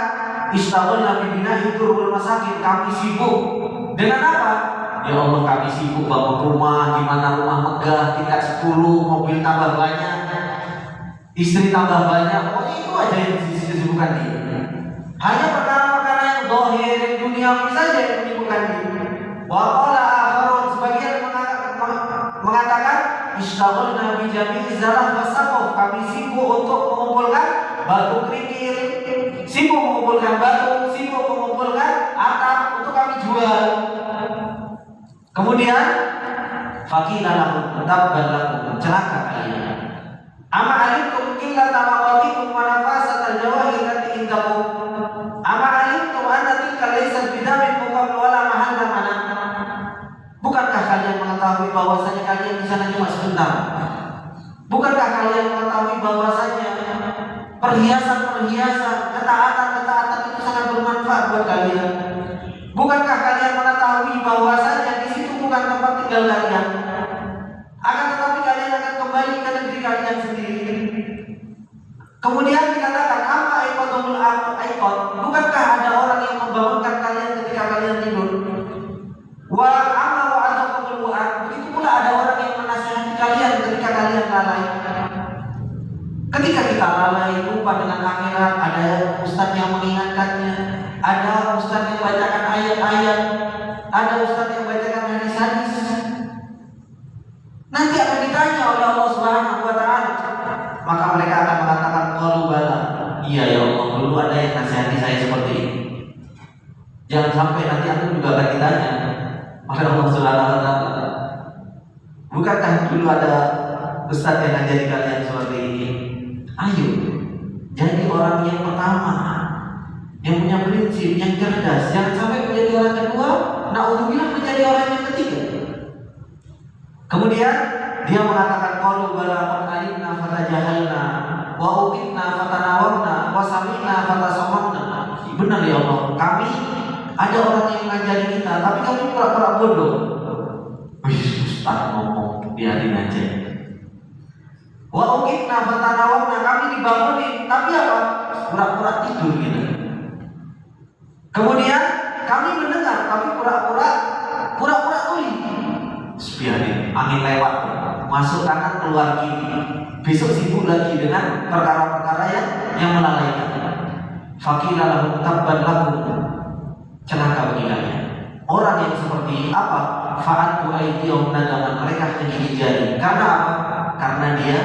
istaghalna bi bina'i turul masakin, kami sibuk dengan apa? Ya Allah, kami sibuk bangun rumah, di mana rumah megah, tingkat 10, mobil tambah banyak, istri tambah banyak, pokoknya itu aja yang disibukkan dia. Hanya perkara-perkara yang zahir, duniawi saja yang menyibukkan dia. Wa qala akharun, sebagian mengatakan istaghalna bi jami'i zarah wasaqaf, kami sibuk untuk mengumpulkan batu kerikil, sibuk mengumpulkan batu, sibuk mengumpulkan atap untuk kami jual. Kemudian faqila lahum tabban lakum, celaka kalian. Ama alimtum illa tamaqatikum wa nafasatal jawahir allati indakum. Ama alimtum anna tilka laysat bidamin muqam wala mahalla mana. Bukankah kalian mengetahui bahwasanya kalian di sana cuma sebentar? Bukankah kalian mengetahui bahwasanya perhiasan-perhiasan, ketaatan-ketaatan itu sangat bermanfaat buat kalian? Bukankah kalian mengetahui bahwasanya di situ bukan tempat tinggal kalian, akan tetapi kalian akan kembali ke negeri kalian sendiri? Kemudian dikatakan apa aiqadul aiqad, bukankah ada orang yang membangunkan kalian ketika kalian tidur? Wa amma wa'adakumul wa'ad, begitu pula ada orang yang menasihati kalian ketika kalian lalai. Ketika kita lalai, lupa dengan akhirat, ada ustaz yang mengingatkannya, ada ustaz yang bacakan ayat-ayat, ada ustaz yang bacakan hadis-hadis. Nanti akan ditanya oleh Allah Subhanahu wa taala. Maka mereka akan mengatakan qalu bala, iya ya Allah, dulu ada yang nasihati saya seperti ini. Jangan sampai nanti antum juga akan ditanya oleh Allah Subhanahu wa taala, bukankah dulu ada ustaz yang ngajari kalian seperti ini? Ayo, jadi orang yang pertama, yang punya prinsip, yang cerdas. Jangan sampai menjadi orang kedua, naudzubillah menjadi orang yang ketiga. Kemudian dia mengatakan qalu bala qad alimna fatajahalna wa uqitna fatanawamna wa sami'na fatasammamna. Benar ya Allah, kami ada orang yang mengajari kita, tapi kami pura-pura bodoh. Ustaz ngomong, biarin aja. Wa uqitna fatanawamna, kami dibangunin, tapi apa? Pura-pura tidur gitu. Kemudian kami mendengar, tapi pura-pura tuli. Biarin, angin lewat, masuk kanan keluar kiri. Besok sibuk lagi dengan perkara-perkara yang melalaikan. Faqila lahum tabban lakum, celaka bagi kalian. Orang yang seperti apa? Fa'atu aydiyahum nadaman, mereka hanya gigit jari. Karena apa? Karena dia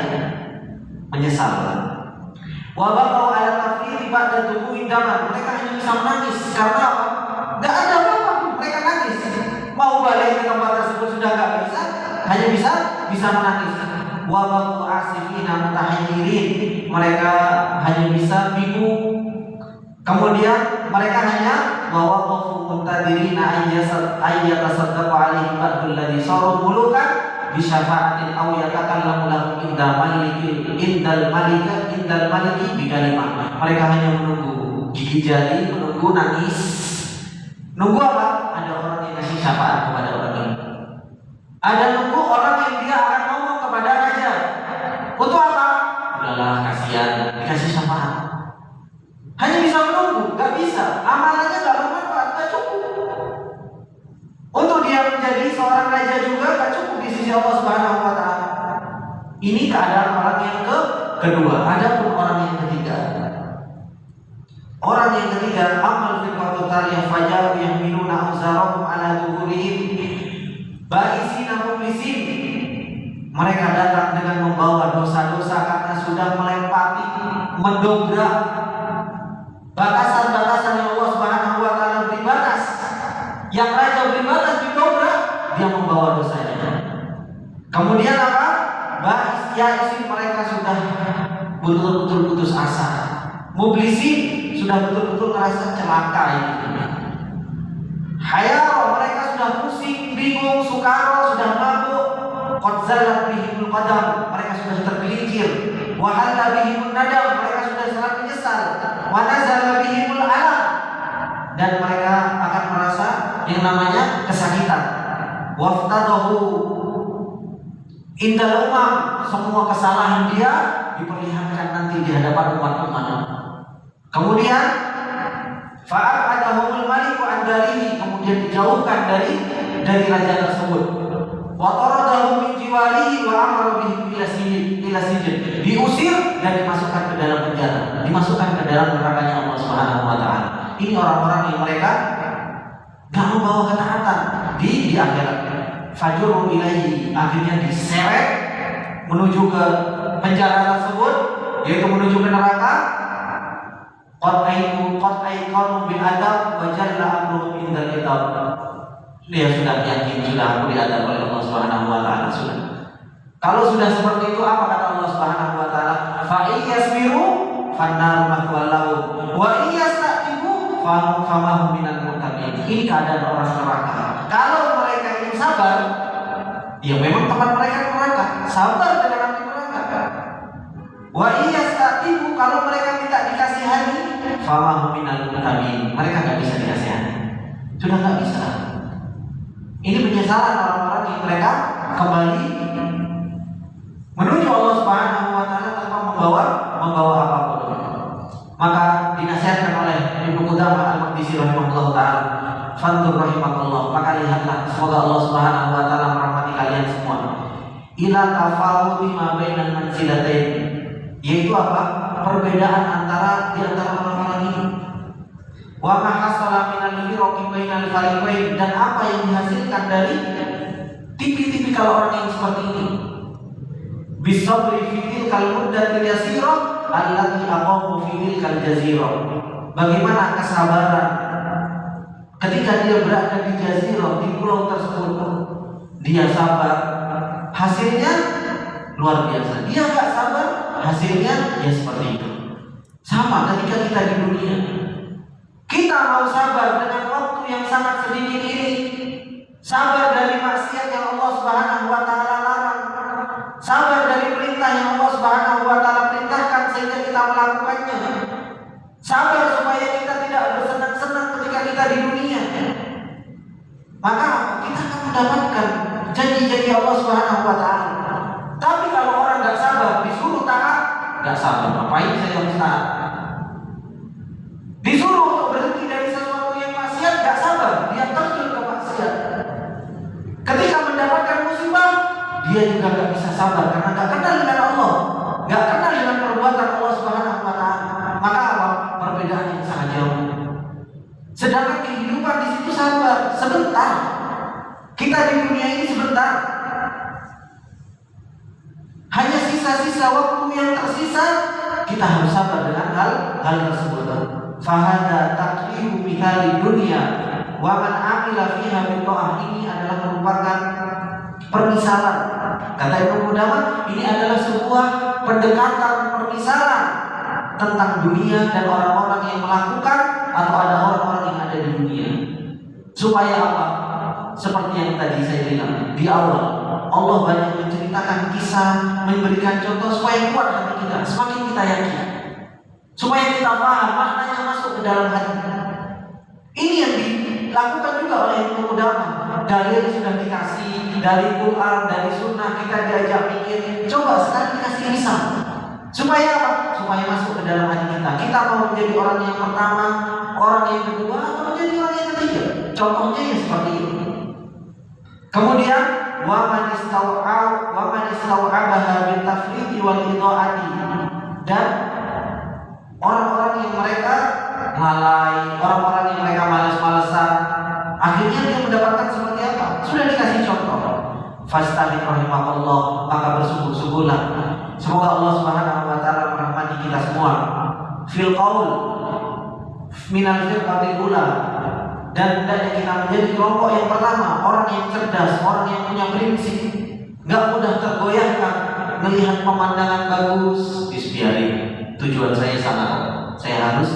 menyesal. Wa baqau ala tafriti ba'da dubu'i daman, mereka hanya bisa menangis. Karena apa? Enggak ada apa-apa, mereka nangis. Mau balik ke tempat tersebut sudah enggak bisa, hanya bisa menangis. Wa baqau asifina mutahayyirin, mereka hanya bisa bingung. Kemudian mereka hanya waqafu muntadirina ayyatasaddaqu alaihi ba'dul ladzi saru mulukan bi syafa'atin aw yatakallamu lahum indal maliki bi kalimah. Mereka hanya menunggu gigi jari, menunggu nangis. Nunggu apa? Ada orang yang kasih syafaat kepada orang ini. Ada nunggu orang yang dia akan ngomong kepada raja. Untuk apa? Udahlah, kasihan, dikasih syafaat. Hanya bisa menunggu, gak bisa. Amalannya gak bermanfaat, gak cukup. Untuk dia menjadi seorang raja juga gak cukup di sisi Allah Subhanahu wa Ta'ala. Ini keadaan orang yang kedua. Adapun orang yang ketiga. Orang yang ketiga, amal firqatul taliyah fajaru yahmiluna awzarahum ala zuhurihim ba'isina mublisin. Mereka datang dengan membawa dosa-dosa karena sudah melempati, mendobrak batasan-batasan yang Allah Subhanahu wa Ta'ala beri batas. Yang raja beri batas didobrak, dia membawa dosanya. Kemudian apa? Ba'is ya'isin, mereka sudah betul-betul putus asa. Mublisin, sudah betul-betul merasa celaka ini. Hayal, mereka sudah pusing, bingung, sukaro, sudah mabuk. Qad zalat bihimul qadam, mereka sudah tergelincir. Wa halla bihimul nadam, mereka sudah sangat menyesal. Wa nazala bihimul alam, dan mereka akan merasa yang namanya kesakitan. Waftadahu indal umam, semua kesalahan dia diperlihatkan nanti di hadapan umat-umat. Kemudian fa'adahumul maliku an darihi, kemudian dijauhkan dari raja tersebut. Wa taradahum min jiwarihi wa amara bihim ila sijin, diusir dan dimasukkan ke dalam penjara, dimasukkan ke dalam nerakanya Allah Subhanahu wa Ta'ala. Ini orang-orang yang mereka enggak membawa ketaatan di akhirat. Fajuru ilaihi, akhirnya diseret menuju ke penjara tersebut, yaitu menuju ke neraka. Qad aikanu bil adab wa jalla amruhum indal kitab. Dia sudah yakin, sudah aku diadab oleh Allah Subhanahu wa Ta'ala sudah. Kalau sudah seperti itu, apa kata Allah Subhanahu wa Ta'ala? Fa iyasbiru fannar mathwallahu wa iyastaqimu famahum minal muttaqin. Ini keadaan orang neraka. Kalau mereka ingin sabar, ya memang tempat mereka neraka. Sabar dengan api neraka. Wa iyastaqimu, kalau mereka minta dikasihani, famahum minal muttaqin. Mereka enggak bisa dikasihani. Sudah enggak bisa. Ini penyesalan orang-orang yang mereka kembali menuju Allah Subhanahu wa Ta'ala tanpa membawa apapun. Maka dinasihatkan oleh Ibnu Qudamah Al-Maqdisi rahimahullah ta'ala, fandur rahimakallah, maka lihatlah, semoga Allah Subhanahu wa Ta'ala merahmati kalian semua. Ila tafawuti ma bainal manzilatain, yaitu apa? Perbedaan di antara orang-orang ini. Wa ma hasala minal firaqi bainal fariqain, dan apa yang dihasilkan dari tipikal orang yang seperti ini. Bisabri fi tilkal muddatil yasirah allati aqamu fi tilkal jazirah. Bagaimana kesabaran ketika dia berada di jazirah, di pulau tersebut. Dia sabar, hasilnya luar biasa. Dia enggak sabar, hasilnya ya seperti itu. Sama ketika kita di dunia. Kita mau sabar dengan waktu yang sangat sedikit ini, sabar dari maksiat yang Allah Subhanahu wa Ta'ala larang, sabar dari perintah yang Allah Subhanahu wa Ta'ala perintahkan sehingga kita melakukannya, sabar supaya kita tidak bersenang-senang ketika kita di dunia. Maka kita akan mendapatkan janji-janji Allah Subhanahu wa Ta'ala. Tapi kalau orang nggak sabar, disuruh taat, nggak sabar, ngapain saya harus taat? Disuruh untuk berhenti dari sesuatu yang maksiat, gak sabar, dia terjun ke maksiat. Ketika mendapatkan musibah, dia juga gak bisa sabar karena gak kenal dengan Allah, gak kenal dengan perbuatan Allah Subhanahu wa Ta'ala. Maka apa? Perbedaan yang sangat jauh. Sedangkan kehidupan di situ sabar, sebentar. Kita di dunia ini sebentar. Hanya sisa-sisa waktu yang tersisa, kita harus sabar dengan hal tersebut. Fahada takribu mithali dunia wa man amila fiha min ta'ah, ini adalah merupakan permisalan. Kata Ibnu Qudamah, ini adalah sebuah pendekatan permisalan tentang dunia dan orang-orang yang melakukan atau ada orang-orang yang ada di dunia. Supaya apa? Seperti yang tadi saya bilang di awal, Allah banyak menceritakan kisah, memberikan contoh supaya kuat hati kita, semakin kita yakin. supaya kita paham maknanya masuk ke dalam hati. Ini yang dilakukan juga oleh Ibnu Qudamah. Dalil sudah dikasih dari Quran, dari Sunnah, kita diajak mikir. Coba sekarang dikasih misal. Supaya apa? Supaya masuk ke dalam hati kita. Kita mau menjadi orang yang pertama, orang yang kedua, atau menjadi orang yang ketiga. Contohnya ya seperti itu. Kemudian wa man istau'abaha bil tafriti wal idha'ati, dan orang-orang yang mereka lalai, orang-orang yang mereka malas-malesan, akhirnya dia mendapatkan seperti apa? Sudah dikasih contoh. Fastahid rahimahullah, maka bersungguh-sungguhlah. Semoga Allah Subhanahu wa taala merahmati kita semua. Fil qaul minal firqatil ula, dan hendaknya kita menjadi kelompok yang pertama, orang yang cerdas, orang yang punya prinsip, nggak mudah tergoyahkan melihat pemandangan bagus. Biarin, tujuan saya sana, saya harus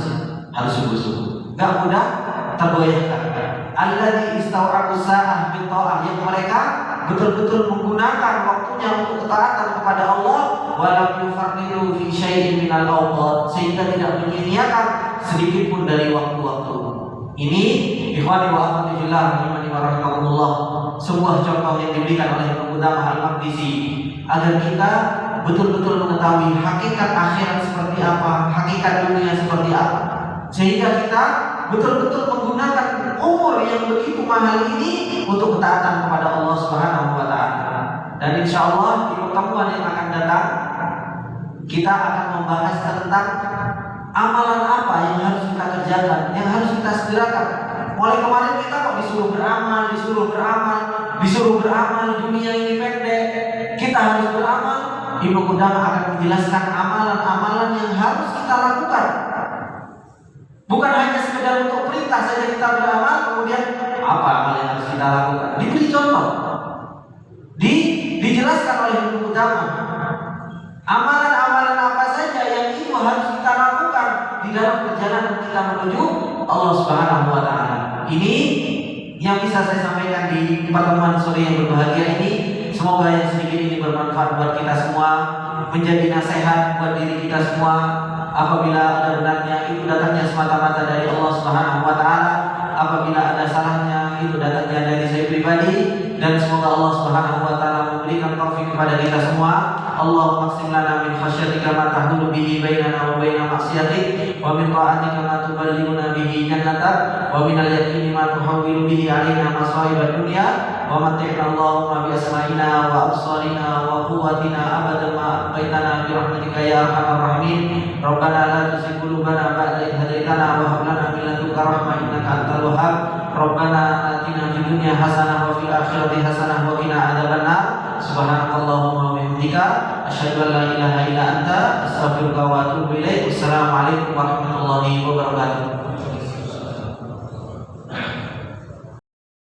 sungguh-sungguh, nggak mudah tergoyahkan. Alladzi istau'abu sa'ah bi ta'ah, yang mereka betul-betul menggunakan waktunya untuk ketaatan kepada Allah, walam yufarridu fi syai'in minal awqat, sehingga tidak menyia-nyiakan sedikit pun dari waktu-waktu. Ini ikhwani wa akhwati fillah rahimani wa rahimakumullah, sebuah contoh yang diberikan oleh Ibnu Qudamah Al-Maqdisi agar kita betul-betul mengetahui hakikat akhirat seperti apa, hakikat dunia seperti apa, sehingga kita betul-betul menggunakan umur yang begitu mahal ini untuk ketaatan kepada Allah Subhanahu wa taala. Dan insyaallah di pertemuan yang akan datang kita akan membahas tentang amalan apa yang harus kita kerjakan, yang harus kita segerakan. Mulai kemarin kita kok disuruh beramal, dunia ini pendek, kita harus beramal. Ibnu Qudamah akan menjelaskan amalan-amalan yang harus kita lakukan. Bukan hanya sekedar untuk perintah saja kita beramal, kemudian apa amal yang harus kita lakukan? Diberi contoh, dijelaskan oleh Ibnu Qudamah. Amalan-amalan apa saja yang itu harus kita lakukan di dalam perjalanan kita menuju Allah Subhanahu wa taala. Ini yang bisa saya sampaikan di pertemuan sore yang berbahagia ini. Semoga yang sedikit ini bermanfaat buat kita semua, menjadi nasihat buat diri kita semua. Apabila ada benarnya, itu datangnya semata-mata dari Allah Subhanahu wa taala. Apabila ada salahnya, itu datangnya dari saya pribadi. Dan semoga Allah Subhanahu wa taala memberikan taufik kepada kita semua. Allahumma qsim lana min khasyatika ma tahulu bihi bainana wa baina ma'siyatik, wa min ta'atika ma tuballighuna bihi jannatak, wa min al-yaqini ma tuhawwilu bihi 'alaina masa'ib ad-dunya, wa matti'na Allahumma bi asma'ina wa absarina wa quwwatina abadan ma abqaitana bi rahmatika ya arhamar rahimin. Rabbana la tuzigh qulubana ba'da idh hadaytana wa hab lana min ladunka rahmah innaka antal wahhab. Rabbana atina fid dunya hasanah wa fil akhirati hasanah wa qina adzabannar. Subhanakallahumma wa bihamdika asyhadu an la ilaha illa anta astaghfiruka wa atubu ilaik. Wassalamualaikum warahmatullahi wabarakatuh.